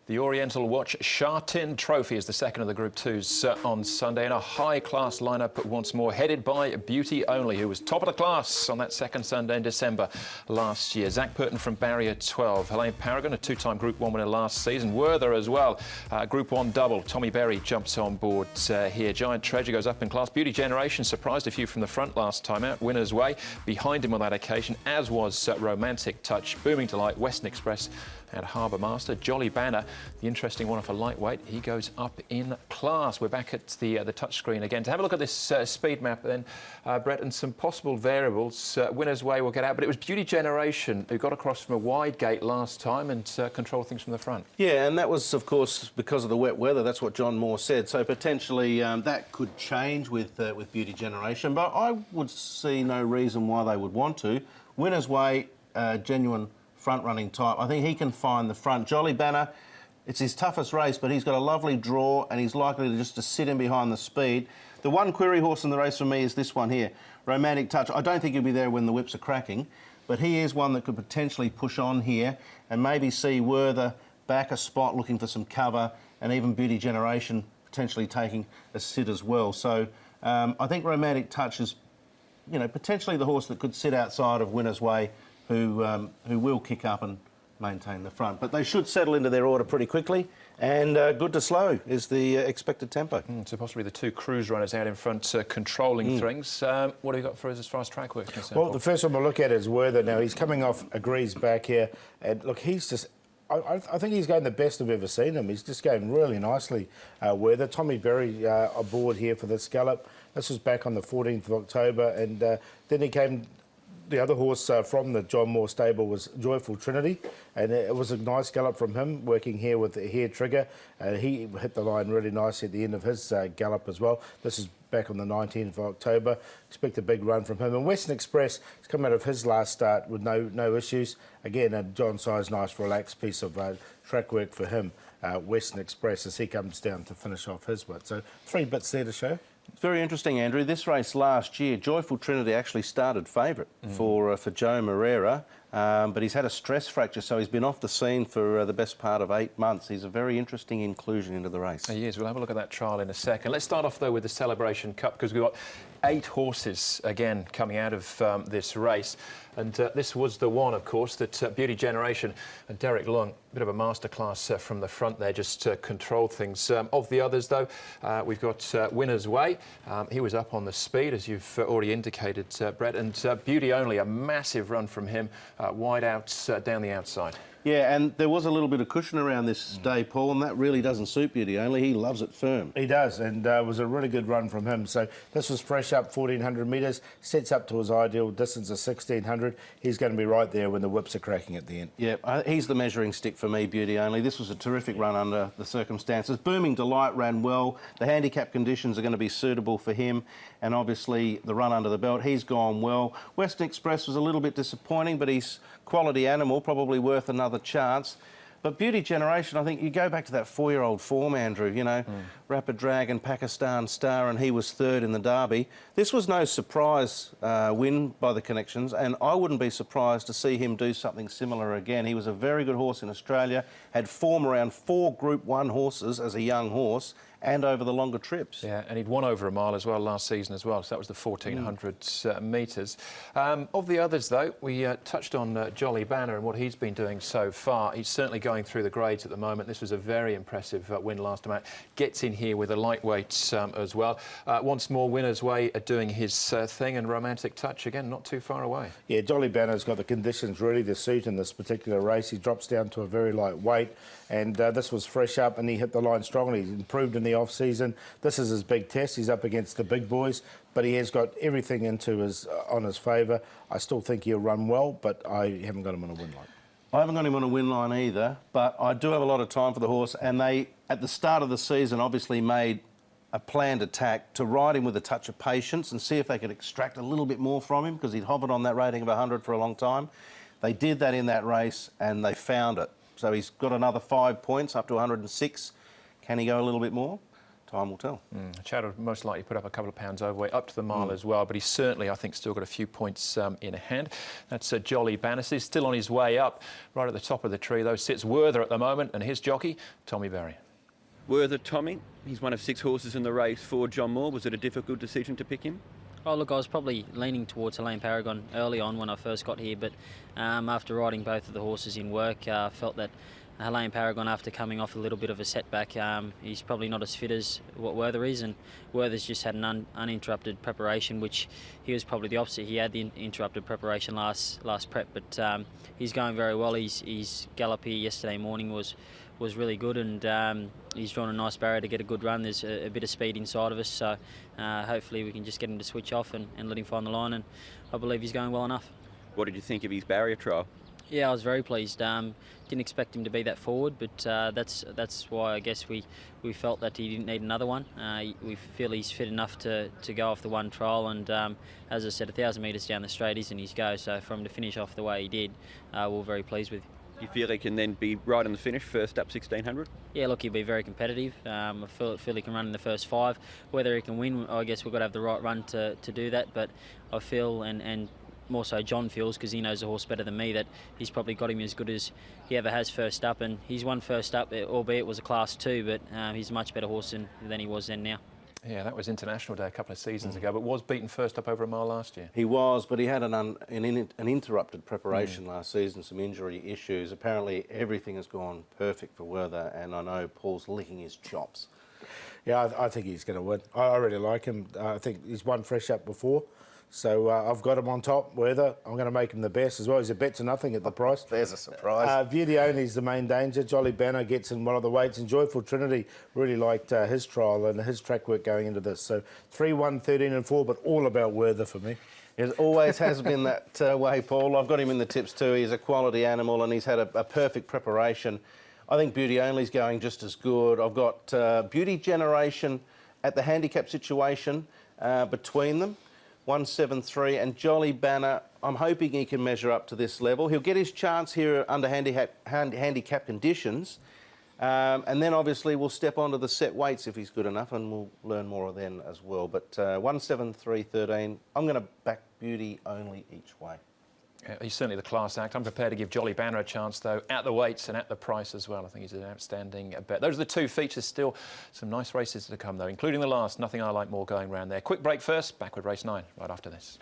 The Oriental Watch Sha-Tin Trophy is the second of the Group 2s on Sunday, in a high-class lineup once more, headed by Beauty Only, who was top of the class on that second Sunday in December last year. Zach Purton from Barrier 12, Helene Paragon, a two-time Group 1 winner last season, Werther as well, Group 1 double. Tommy Berry jumps on board here. Giant Treasure goes up in class. Beauty Generation surprised a few from the front last time out, winner's way. Behind him on that occasion, as was Romantic Touch, Booming Delight, Western Express and Harbour Master. Jolly Banner, the interesting one for lightweight, he goes up in class. We're back at the touchscreen again to have a look at this speed map then, Brett, and some possible variables. Winner's way will get out, but it was Beauty Generation who got across from a wide gate last time and controlled things from the front. Yeah, and that was, of course, because of the wet weather. That's what John Moore said. So potentially that could change with Beauty Generation, but I would see no reason why they would want to. Winner's way, genuine front-running type. I think he can find the front. Jolly Banner, it's his toughest race, but he's got a lovely draw and he's likely to sit in behind the speed. The one query horse in the race for me is this one here, Romantic Touch. I don't think he'll be there when the whips are cracking, but he is one that could potentially push on here and maybe see Werther back a spot looking for some cover, and even Beauty Generation potentially taking a sit as well. So I think Romantic Touch is, you know, potentially the horse that could sit outside of Winner's Way, who will kick up and maintain the front. But they should settle into their order pretty quickly, and good to slow is the expected tempo. So possibly the two cruise runners out in front controlling things. What have you got for us as far as track work is concerned? Well, the first one we'll look at is Werther. Now, he's coming off a grease back here, and look, he's just... I think he's going the best I've ever seen him. He's just going really nicely, Werther. Tommy Berry aboard here for this gallop. This was back on the 14th of October, and then he came... The other horse from the John Moore stable was Joyful Trinity, and it was a nice gallop from him, working here with the hair trigger. He hit the line really nicely at the end of his gallop as well. This is back on the 19th of October. Expect a big run from him. And Western Express has come out of his last start with no issues. Again, a John Size, nice relaxed piece of track work for him, Western Express, as he comes down to finish off his bit. So 3 bits there to show. It's very interesting, Andrew. This race last year, Joyful Trinity actually started favourite for Joe Moreira, but he's had a stress fracture, so he's been off the scene for the best part of 8 months. He's a very interesting inclusion into the race. He is. We'll have a look at that trial in a second. Let's start off, though, with the Celebration Cup, because we've got 8 horses, again, coming out of this race. And this was the one, of course, that Beauty Generation and Derek Long, a bit of a masterclass from the front there, just controlled things. Of the others, though, we've got Winner's Way. He was up on the speed, as you've already indicated, Brett. And Beauty Only, a massive run from him, wide out down the outside. Yeah, and there was a little bit of cushion around this day, Paul, and that really doesn't suit Beauty Only. He loves it firm. He does, and it was a really good run from him. So this was fresh up 1,400 metres, sets up to his ideal distance of 1,600. He's going to be right there when the whips are cracking at the end. Yeah, he's the measuring stick for me, Beauty Only. This was a terrific run under the circumstances. Booming Delight ran well. The handicap conditions are going to be suitable for him, and obviously the run under the belt, he's gone well. Western Express was a little bit disappointing, but he's quality animal, probably worth another chance. But Beauty Generation, I think you go back to that 4-year-old form, Andrew, you know, Rapid Dragon, Pakistan Star, and he was third in the Derby. This was no surprise win by the connections, and I wouldn't be surprised to see him do something similar again. He was a very good horse in Australia, had form around 4 Group 1 horses as a young horse, and over the longer trips. Yeah, and he'd won over a mile as well last season as well, so that was the 1,400 metres. Of the others, though, we touched on Jolly Banner and what he's been doing so far. He's certainly going through the grades at the moment. This was a very impressive win last time out. Gets in here with a lightweight as well. Once more, Winner's Way doing his thing, and Romantic Touch, again, not too far away. Yeah, Jolly Banner's got the conditions ready to suit in this particular race. He drops down to a very light weight, and this was fresh up, and he hit the line strongly. He's improved in the off-season. This is his big test. He's up against the big boys, but he has got everything on his favour. I still think he'll run well, but I haven't got him on a win line. I haven't got him on a win line either, but I do have a lot of time for the horse, and they, at the start of the season, obviously made a planned attack to ride him with a touch of patience and see if they could extract a little bit more from him, because he'd hovered on that rating of 100 for a long time. They did that in that race, and they found it. So he's got another 5 points, up to 106. Can he go a little bit more? time will tell. Chad will most likely put up a couple of pounds overweight up to the mile as well, but he's certainly, I think, still got a few points in hand. That's Jolly Bannis. He's still on his way up. Right at the top of the tree, though, sits Werther at the moment, and his jockey, Tommy Berry. Werther, Tommy, he's one of 6 horses in the race for John Moore. Was it a difficult decision to pick him? Oh, look, I was probably leaning towards Helene Paragon early on when I first got here, but after riding both of the horses in work, I felt that Helene Paragon, after coming off a little bit of a setback, he's probably not as fit as what Werther is, and Werther's just had an uninterrupted preparation, which he was probably the opposite. He had the interrupted preparation last prep, but he's going very well. His gallop here yesterday morning was really good, and he's drawn a nice barrier to get a good run. There's a bit of speed inside of us, so hopefully we can just get him to switch off and let him find the line, and I believe he's going well enough. What did you think of his barrier trial? Yeah, I was very pleased. Didn't expect him to be that forward, but that's why I guess we felt that he didn't need another one. We feel he's fit enough to go off the one trial, and as I said, 1,000 metres down the straight isn't his go, so for him to finish off the way he did, we're very pleased with. You feel he can then be right in the finish, first up 1600? Yeah, look, he'll be very competitive. I feel he can run in the first 5. Whether he can win, I guess we've got to have the right run to do that, but I feel, and more so John feels, because he knows the horse better than me, that he's probably got him as good as he ever has first up, and he's won first up, albeit it was a Class 2, but he's a much better horse than he was then now. Yeah, that was International Day a couple of seasons ago, but was beaten first up over a mile last year. He was, but he had an interrupted preparation last season, some injury issues. Apparently everything has gone perfect for Werther, and I know Paul's licking his chops. Yeah, I think he's going to win. I really like him. I think he's won fresh up before. So I've got him on top, Werther. I'm going to make him the best as well. He's a bet to nothing at the price. There's a surprise. Beauty Only is the main danger. Jolly Banner gets in one of the weights. And Joyful Trinity really liked his trial and his track work going into this. So 3-1, 13 and 4, but all about Werther for me. It always has been that way, Paul. I've got him in the tips too. He's a quality animal and he's had a perfect preparation. I think Beauty Only's going just as good. I've got Beauty Generation at the handicap situation between them. 173 and Jolly Banner, I'm hoping he can measure up to this level. He'll get his chance here under handicap conditions, and then obviously we'll step onto the set weights if he's good enough, and we'll learn more then as well. But 173.13, I'm going to back Beauty Only each way. Yeah, he's certainly the class act. I'm prepared to give Jolly Banner a chance, though, at the weights and at the price as well. I think he's an outstanding bet. Those are the 2 features. Still some nice races to come, though, including the last. Nothing I Like More going round there. Quick break first. Back with race 9 right after this.